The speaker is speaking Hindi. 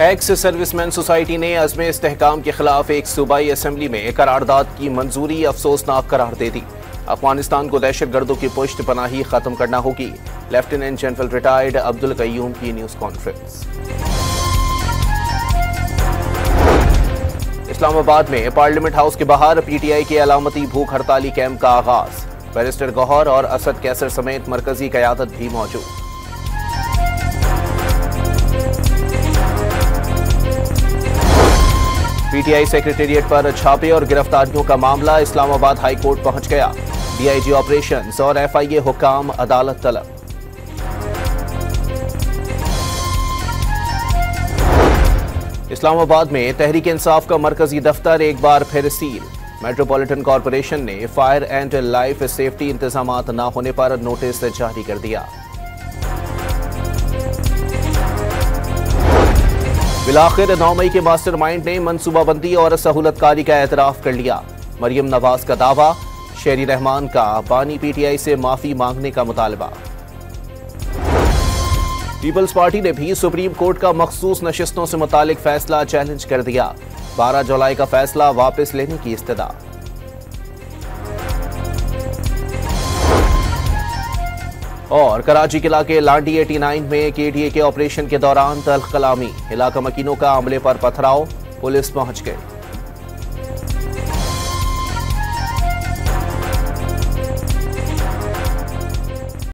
एक्स सर्विसमैन सोसाइटी ने अज़्म इस्तेहकाम के खिलाफ एक सूबाई असम्बली में करारदाद की मंजूरी अफसोसनाक करार दे दी। अफगानिस्तान को दहशतगर्दों की पुश्त पनाही खत्म करना होगी। Lieutenant general retired Abdul Qayyum की न्यूज कॉन्फ्रेंस। इस्लामाबाद में पार्लियामेंट हाउस के बाहर पीटीआई के अलामती भूख हड़ताली कैंप का आगाज। बैरिस्टर गौहर और असद कैसर समेत मरकजी क़यादत भी मौजूद। पीटीआई सेक्रेटेरिएट पर छापे और गिरफ्तारियों का मामला इस्लामाबाद हाई कोर्ट पहुंच गया। डीआईजी ऑपरेशंस और एफआईए हुक्काम अदालत तलब। इस्लामाबाद में तहरीक इंसाफ का मरकजी दफ्तर एक बार फिर सील। मेट्रोपॉलिटन कॉरपोरेशन ने फायर एंड लाइफ सेफ्टी इंतजामात न होने पर नोटिस जारी कर दिया। बिलाखिर 9 मई के मास्टरमाइंड ने मनसूबाबंदी और सहूलतकारी का एतराफ कर लिया। मरियम नवाज का दावा, शेरी रहमान का बानी पीटीआई से माफी मांगने का मुतालबा। पीपल्स पार्टी ने भी सुप्रीम कोर्ट का मखसूस नशिस्तों से मुतालिक फैसला चैलेंज कर दिया। 12 जुलाई का फैसला वापस लेने की इस्तदा। और कराची किला के लांडी 89 में केडीए के ऑपरेशन के दौरान तल्ख कलामी, इलाका मकीनों का अमले पर पथराव, पुलिस पहुंच गई।